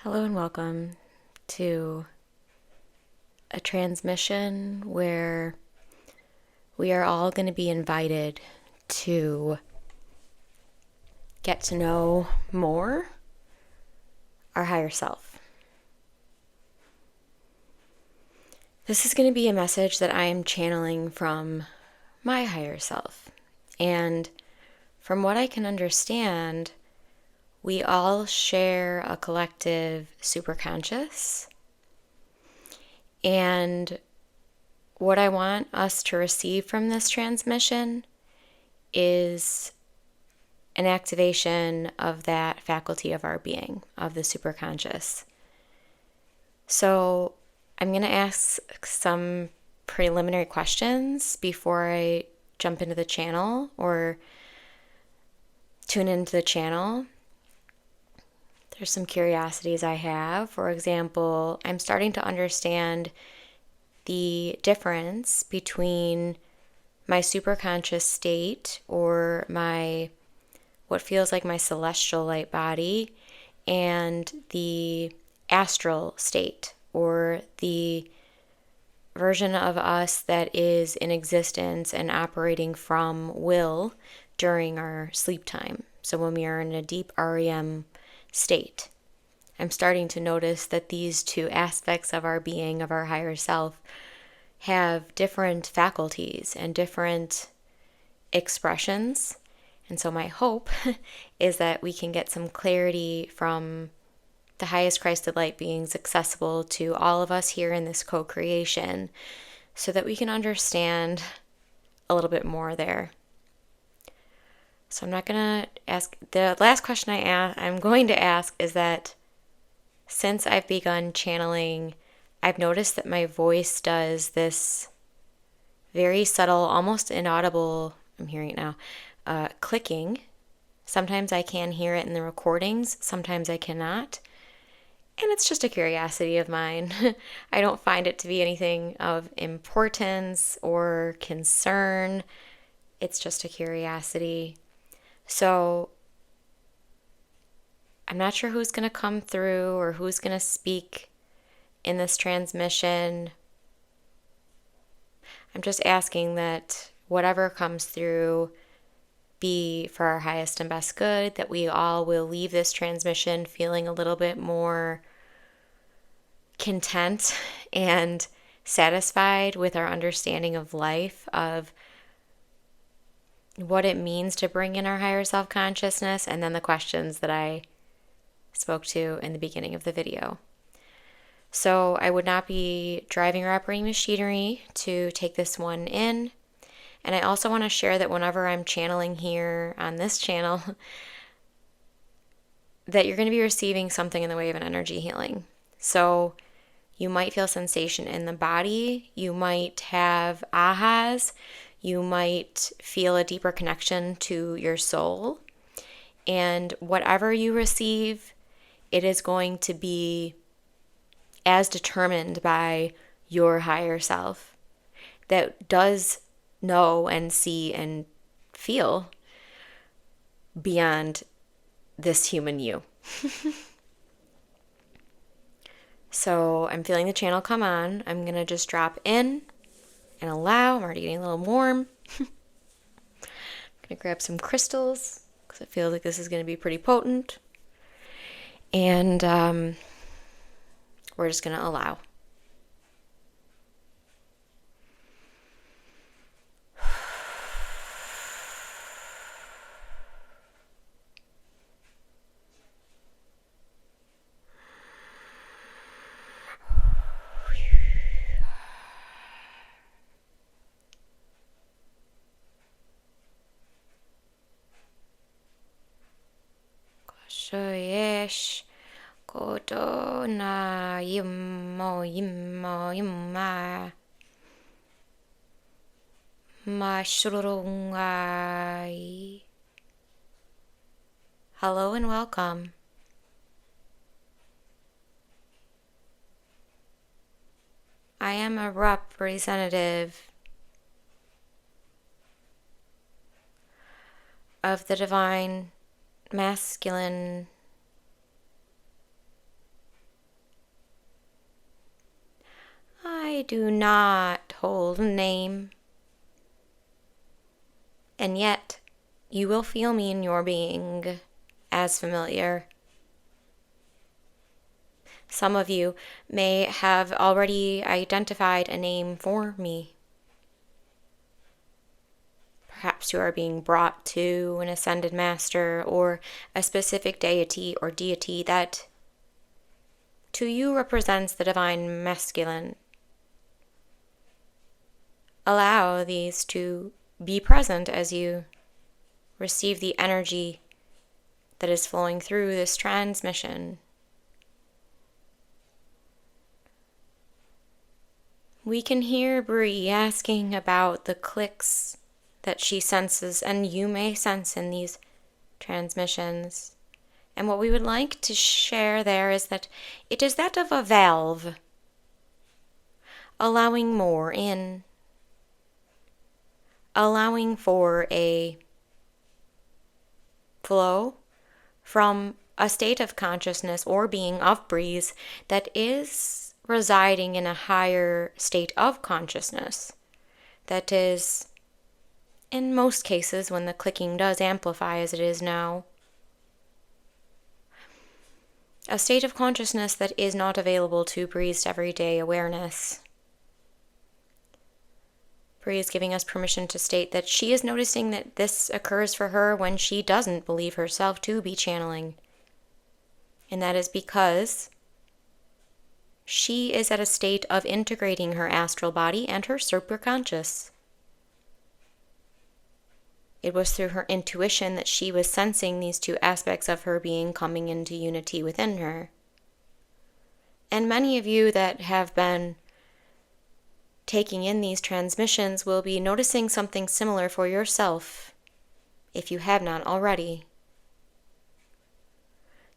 Hello and welcome to a transmission where we are all going to be invited to get to know more our higher self. This is going to be a message that I am channeling from my higher self. And from what I can understand, we all share a collective superconscious. And what I want us to receive from this transmission is an activation of that faculty of our being, of the superconscious. So I'm going to ask some preliminary questions before I jump into the channel or tune into the channel. There's some curiosities I have. For example, I'm starting to understand the difference between my superconscious state or what feels like my celestial light body and the astral state or the version of us that is in existence and operating from will during our sleep time. So when we are in a deep REM state, I'm starting to notice that these two aspects of our being, of our higher self, have different faculties and different expressions. And so my hope is that we can get some clarity from the highest Christed light beings accessible to all of us here in this co-creation so that we can understand a little bit more there. So I'm not going to ask, the last question I'm going to ask is that since I've begun channeling, I've noticed that my voice does this very subtle, almost inaudible, I'm hearing it now, clicking. Sometimes I can hear it in the recordings, sometimes I cannot. And it's just a curiosity of mine. I don't find it to be anything of importance or concern. It's just a curiosity. So I'm not sure who's going to come through or who's going to speak in this transmission. I'm just asking that whatever comes through be for our highest and best good, that we all will leave this transmission feeling a little bit more content and satisfied with our understanding of life, of what it means to bring in our higher self-consciousness, and then the questions that I spoke to in the beginning of the video. So I would not be driving or operating machinery to take this one in. And I also want to share that whenever I'm channeling here on this channel, that you're going to be receiving something in the way of an energy healing. So you might feel sensation in the body, you might have ahas, you might feel a deeper connection to your soul. And whatever you receive, it is going to be as determined by your higher self that does know and see and feel beyond this human you. So I'm feeling the channel come on. I'm going to just drop in and allow. I'm already getting a little warm. I'm going to grab some crystals because I feel like this is going to be pretty potent. And we're just going to allow. Shoyesh koto na yimmo yimma mashurungai. Hello and welcome. I am a representative of the divine masculine I do not hold a name, and yet you will feel me in your being as familiar. Some of you may have already identified a name for me. Perhaps you are being brought to an ascended master or a specific deity or deity that to you represents the divine masculine. Allow these to be present as you receive the energy that is flowing through this transmission. We can hear Bree asking about the clicks that she senses, and you may sense in these transmissions. And what we would like to share there is that it is that of a valve, allowing more in, allowing for a flow from a state of consciousness or being of Breeze that is residing in a higher state of consciousness, that is, in most cases, when the clicking does amplify as it is now, a state of consciousness that is not available to Breeze's everyday awareness. Bree is giving us permission to state that she is noticing that this occurs for her when she doesn't believe herself to be channeling. And that is because she is at a state of integrating her astral body and her superconscious. It was through her intuition that she was sensing these two aspects of her being coming into unity within her. And many of you that have been taking in these transmissions will be noticing something similar for yourself, if you have not already.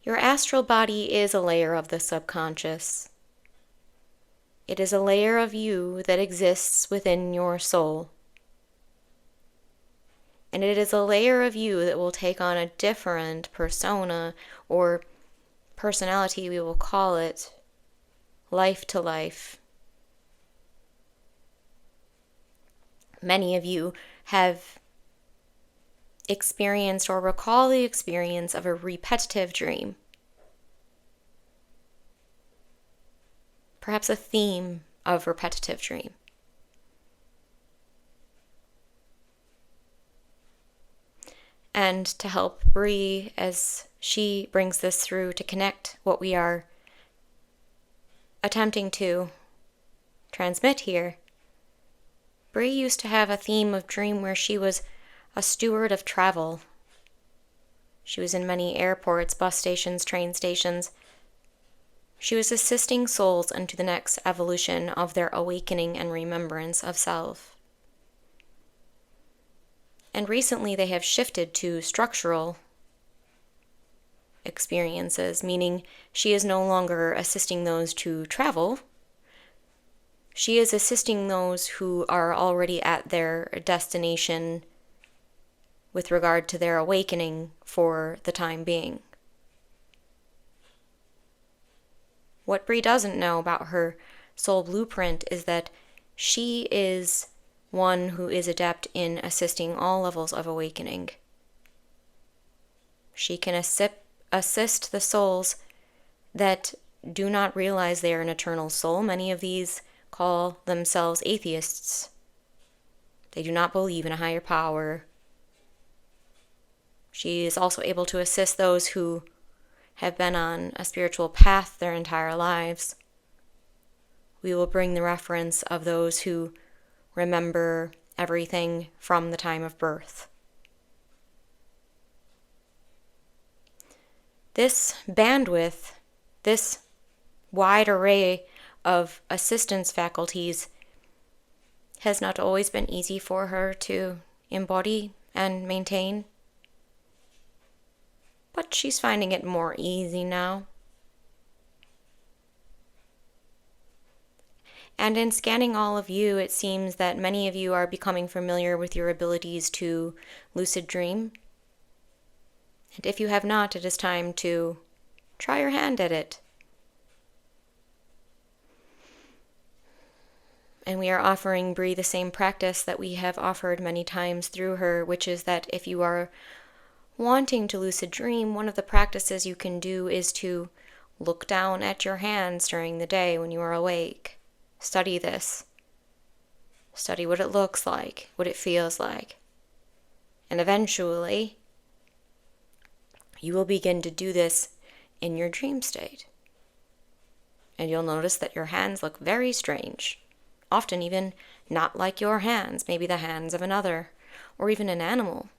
Your astral body is a layer of the subconscious. It is a layer of you that exists within your soul. And it is a layer of you that will take on a different persona or personality, we will call it, life to life. Many of you have experienced or recall the experience of a repetitive dream. Perhaps a theme of repetitive dream. And to help Bree as she brings this through to connect what we are attempting to transmit here, Bree used to have a theme of dream where she was a steward of travel. She was in many airports, bus stations, train stations. She was assisting souls into the next evolution of their awakening and remembrance of self. And recently they have shifted to structural experiences, meaning she is no longer assisting those to travel. She is assisting those who are already at their destination with regard to their awakening for the time being. What Bree doesn't know about her soul blueprint is that she is one who is adept in assisting all levels of awakening. She can assist the souls that do not realize they are an eternal soul. Many of these call themselves atheists. They do not believe in a higher power. She is also able to assist those who have been on a spiritual path their entire lives. We will bring the reference of those who remember everything from the time of birth. This bandwidth, this wide array of assistance faculties has not always been easy for her to embody and maintain, but she's finding it more easy now. And in scanning all of you, it seems that many of you are becoming familiar with your abilities to lucid dream. And if you have not, it is time to try your hand at it. And we are offering Bree the same practice that we have offered many times through her, which is that if you are wanting to lucid dream, one of the practices you can do is to look down at your hands during the day when you are awake. Study this. Study what it looks like, what it feels like. And eventually, you will begin to do this in your dream state. And you'll notice that your hands look very strange. Often even not like your hands, maybe the hands of another, or even an animal,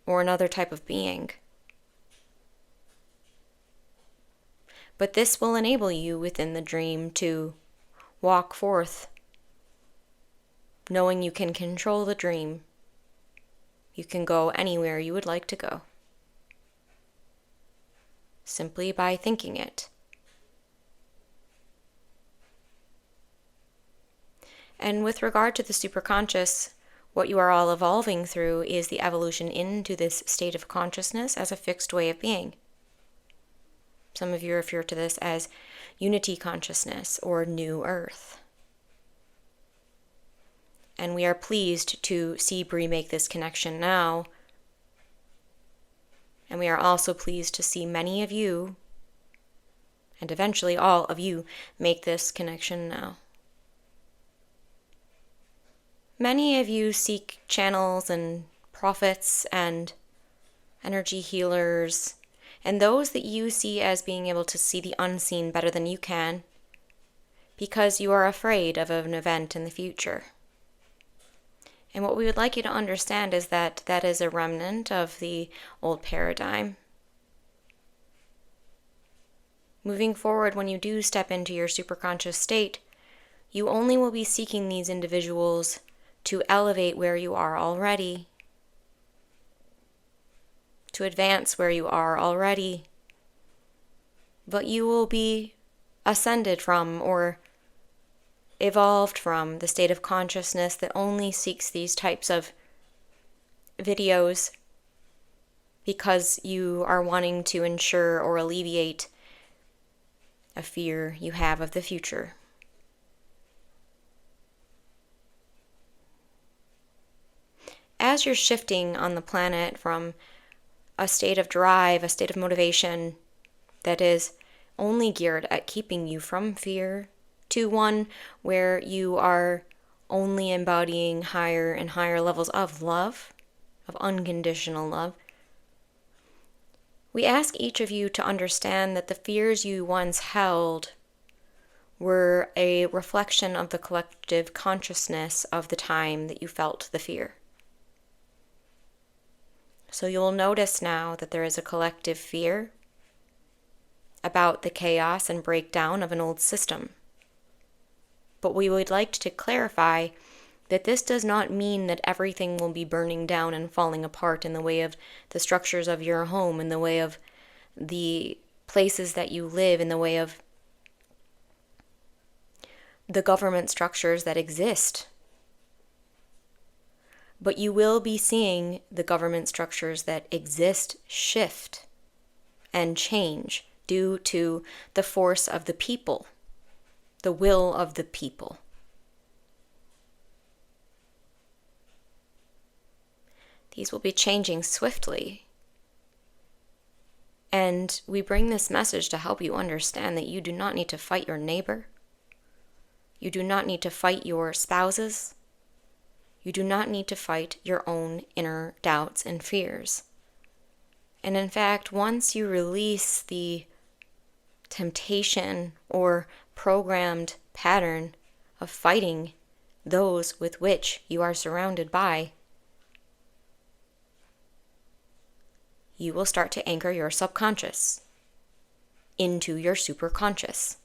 or another type of being. But this will enable you within the dream to walk forth, knowing you can control the dream. You can go anywhere you would like to go, simply by thinking it. And with regard to the superconscious, what you are all evolving through is the evolution into this state of consciousness as a fixed way of being. Some of you refer to this as unity consciousness or new earth. And we are pleased to see Bree make this connection now. And we are also pleased to see many of you, and eventually all of you, make this connection now. Many of you seek channels and prophets and energy healers, and those that you see as being able to see the unseen better than you can, because you are afraid of an event in the future. And what we would like you to understand is that that is a remnant of the old paradigm. Moving forward, when you do step into your superconscious state, you only will be seeking these individuals to elevate where you are already, to advance where you are already. But you will be ascended from or evolved from the state of consciousness that only seeks these types of videos because you are wanting to ensure or alleviate a fear you have of the future. As you're shifting on the planet from a state of drive, a state of motivation that is only geared at keeping you from fear, to one where you are only embodying higher and higher levels of love, of unconditional love, we ask each of you to understand that the fears you once held were a reflection of the collective consciousness of the time that you felt the fear. So you'll notice now that there is a collective fear about the chaos and breakdown of an old system. But we would like to clarify that this does not mean that everything will be burning down and falling apart in the way of the structures of your home, in the way of the places that you live, in the way of the government structures that exist. But you will be seeing the government structures that exist shift and change due to the force of the people, the will of the people. These will be changing swiftly. And we bring this message to help you understand that you do not need to fight your neighbor. You do not need to fight your spouses. You do not need to fight your own inner doubts and fears. And in fact, once you release the temptation or programmed pattern of fighting those with which you are surrounded by, you will start to anchor your subconscious into your superconscious.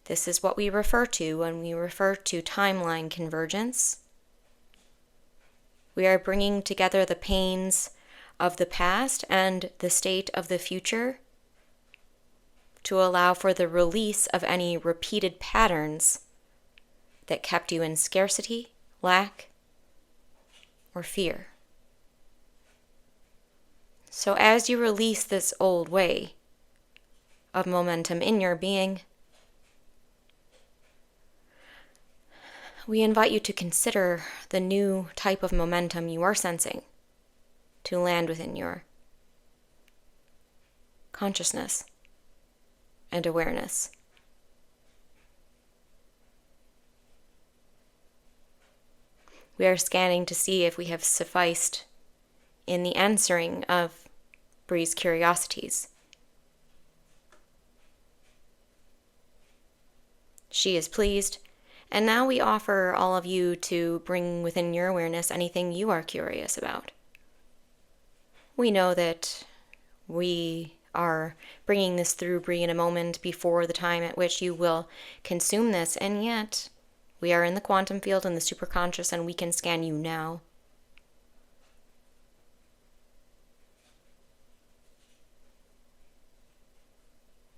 This is what we refer to when we refer to timeline convergence. We are bringing together the pains of the past and the state of the future to allow for the release of any repeated patterns that kept you in scarcity, lack, or fear. So as you release this old way of momentum in your being, we invite you to consider the new type of momentum you are sensing to land within your consciousness and awareness. We are scanning to see if we have sufficed in the answering of Bree's curiosities. She is pleased, and now we offer all of you to bring within your awareness anything you are curious about. We know that we are bringing this through Bree in a moment before the time at which you will consume this, and yet we are in the quantum field and the superconscious, and we can scan you now.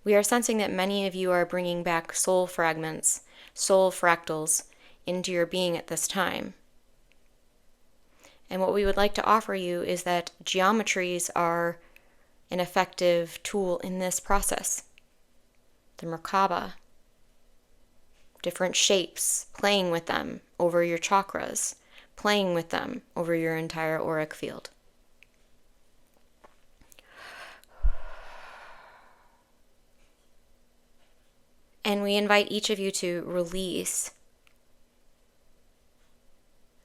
We are sensing that many of you are bringing back soul fragments, soul fractals, into your being at this time. And what we would like to offer you is that geometries are an effective tool in this process. The Merkaba, different shapes, playing with them over your chakras, playing with them over your entire auric field. And we invite each of you to release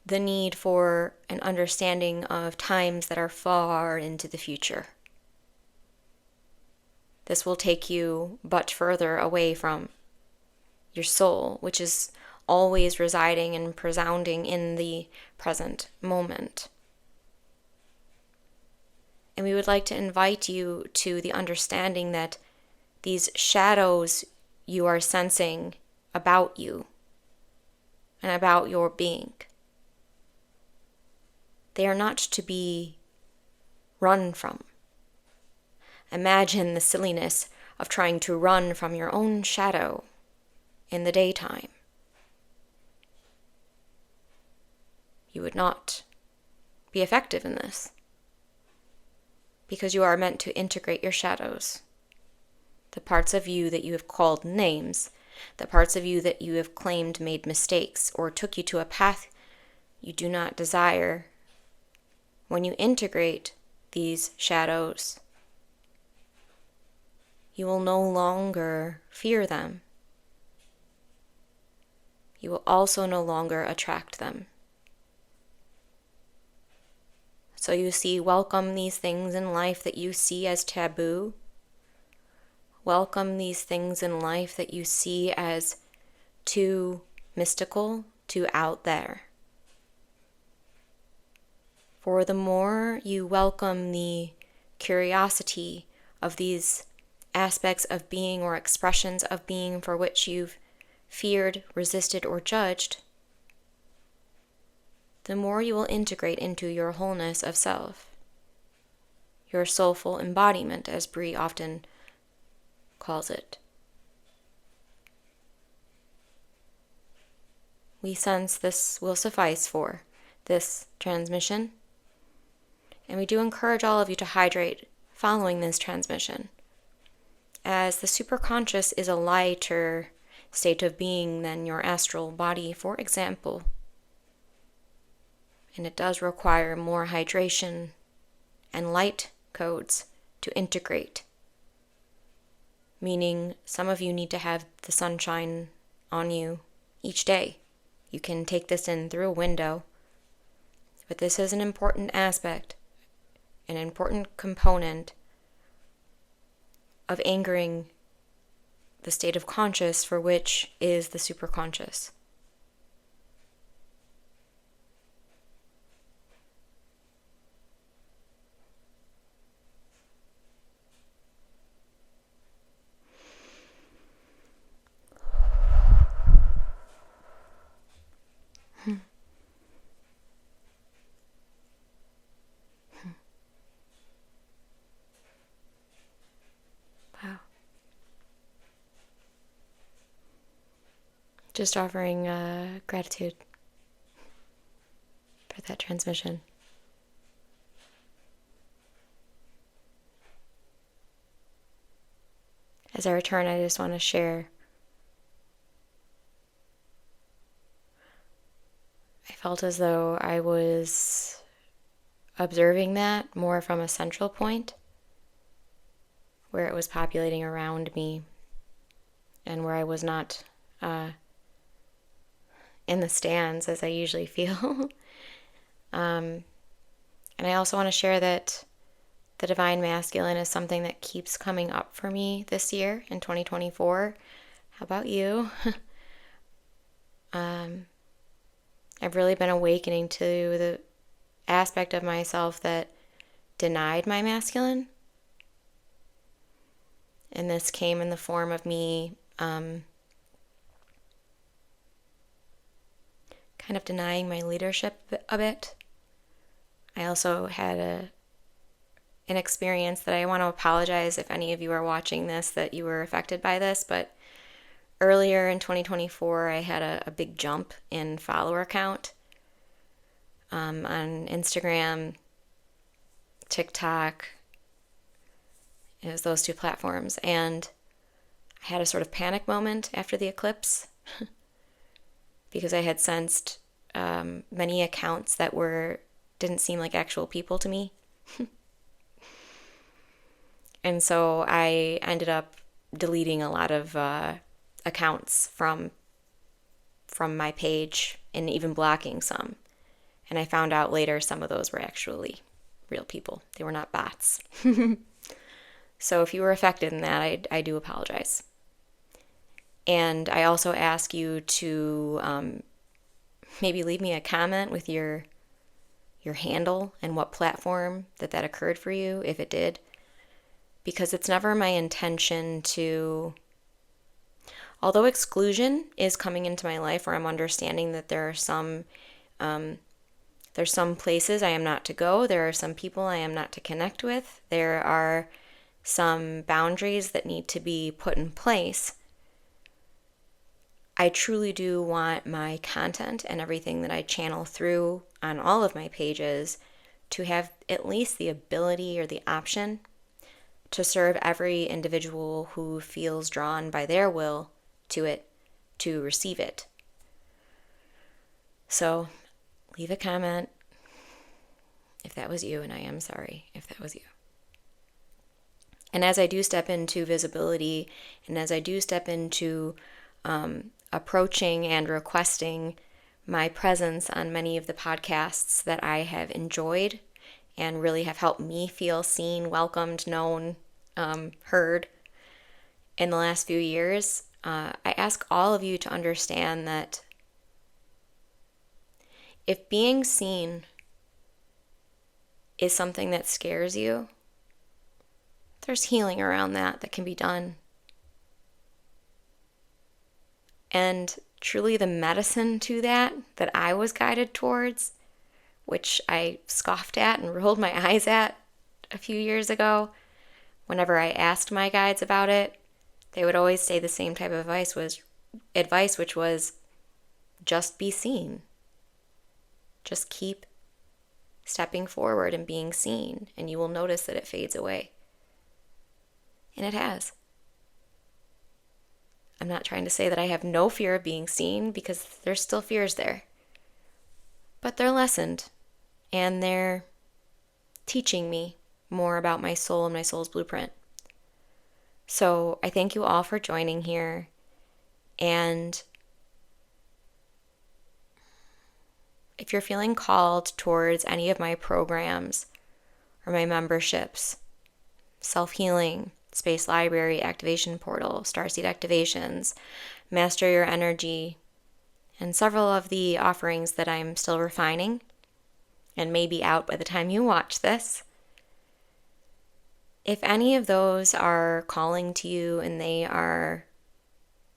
the need for an understanding of times that are far into the future. This will take you but further away from your soul, which is always residing and resounding in the present moment. And we would like to invite you to the understanding that these shadows you are sensing about you and about your being, they are not to be run from. Imagine the silliness of trying to run from your own shadow in the daytime. You would not be effective in this, because you are meant to integrate your shadows, the parts of you that you have called names, the parts of you that you have claimed made mistakes or took you to a path you do not desire. When you integrate these shadows, you will no longer fear them. You will also no longer attract them. So you see, welcome these things in life that you see as taboo. Welcome these things in life that you see as too mystical, too out there. For the more you welcome the curiosity of these aspects of being or expressions of being for which you've feared, resisted, or judged, the more you will integrate into your wholeness of self, your soulful embodiment, as Bree often calls it. We sense this will suffice for this transmission, and we do encourage all of you to hydrate following this transmission, as the superconscious is a lighter state of being than your astral body, for example, and it does require more hydration and light codes to integrate, meaning some of you need to have the sunshine on you each day. You can take this in through a window, but this is an important aspect, an important component of anchoring the state of conscious for which is the superconscious. Wow. Just offering gratitude for that transmission. As I return, I just want to share felt as though I was observing that more from a central point where it was populating around me and where I was not in the stands as I usually feel. And I also want to share that the Divine Masculine is something that keeps coming up for me this year in 2024. How about you? I've really been awakening to the aspect of myself that denied my masculine. And this came in the form of me kind of denying my leadership a bit. I also had an experience that I want to apologize if any of you are watching this that you were affected by this, but earlier in 2024 I had a big jump in follower count on Instagram, TikTok. It was those two platforms, and I had a sort of panic moment after the eclipse because I had sensed many accounts that didn't seem like actual people to me. And so I ended up deleting a lot of accounts from my page and even blocking some. And I found out later some of those were actually real people. They were not bots. So if you were affected in that, I do apologize. And I also ask you to maybe leave me a comment with your handle and what platform that occurred for you, if it did. Because it's never my intention to, although exclusion is coming into my life where I'm understanding that there's some places I am not to go, there are some people I am not to connect with, there are some boundaries that need to be put in place. I truly do want my content and everything that I channel through on all of my pages to have at least the ability or the option to serve every individual who feels drawn by their will to it, to receive it. So leave a comment if that was you, and I am sorry if that was you. And as I do step into visibility, and as I do step into approaching and requesting my presence on many of the podcasts that I have enjoyed and really have helped me feel seen, welcomed, known, heard in the last few years, I ask all of you to understand that if being seen is something that scares you, there's healing around that can be done. And truly the medicine to that I was guided towards, which I scoffed at and rolled my eyes at a few years ago, whenever I asked my guides about it, they would always say the same type of advice, which was just be seen. Just keep stepping forward and being seen, and you will notice that it fades away. And it has. I'm not trying to say that I have no fear of being seen, because there's still fears there. But they're lessened, and they're teaching me more about my soul and my soul's blueprint. So I thank you all for joining here. And if you're feeling called towards any of my programs or my memberships, self-healing, Space Library, Activation Portal, Starseed Activations, Master Your Energy, and several of the offerings that I'm still refining and may be out by the time you watch this, if any of those are calling to you and they are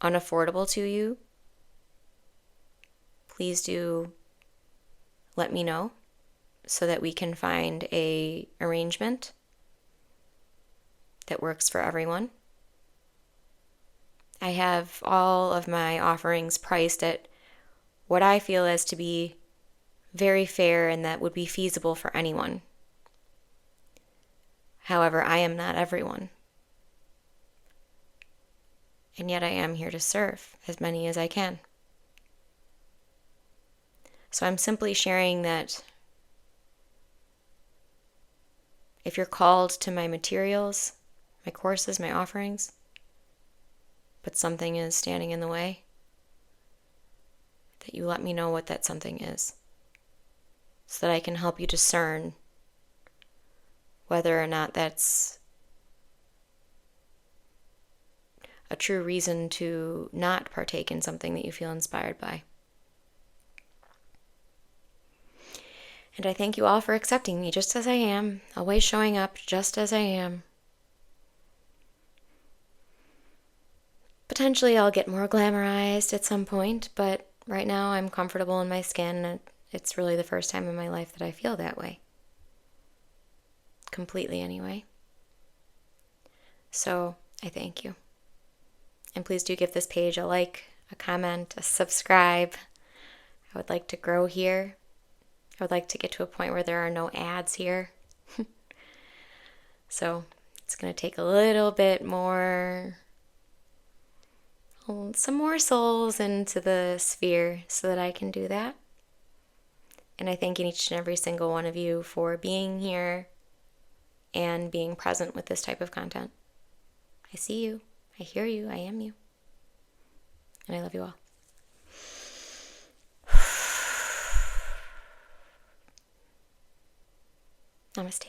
unaffordable to you, please do let me know so that we can find a arrangement that works for everyone. I have all of my offerings priced at what I feel as to be very fair and that would be feasible for anyone. However, I am not everyone. And yet I am here to serve as many as I can. So I'm simply sharing that if you're called to my materials, my courses, my offerings, but something is standing in the way, that you let me know what that something is, so that I can help you discern whether or not that's a true reason to not partake in something that you feel inspired by. And I thank you all for accepting me just as I am, always showing up just as I am. Potentially I'll get more glamorized at some point, but right now I'm comfortable in my skin, and it's really the first time in my life that I feel that way. Completely, anyway. So I thank you. And please do give this page a like, a comment, a subscribe. I would like to grow here. I would like to get to a point where there are no ads here. So it's going to take a little bit more, some more souls into the sphere so that I can do that. And I thank each and every single one of you for being here and being present with this type of content. I see you. I hear you. I am you. And I love you all. Namaste.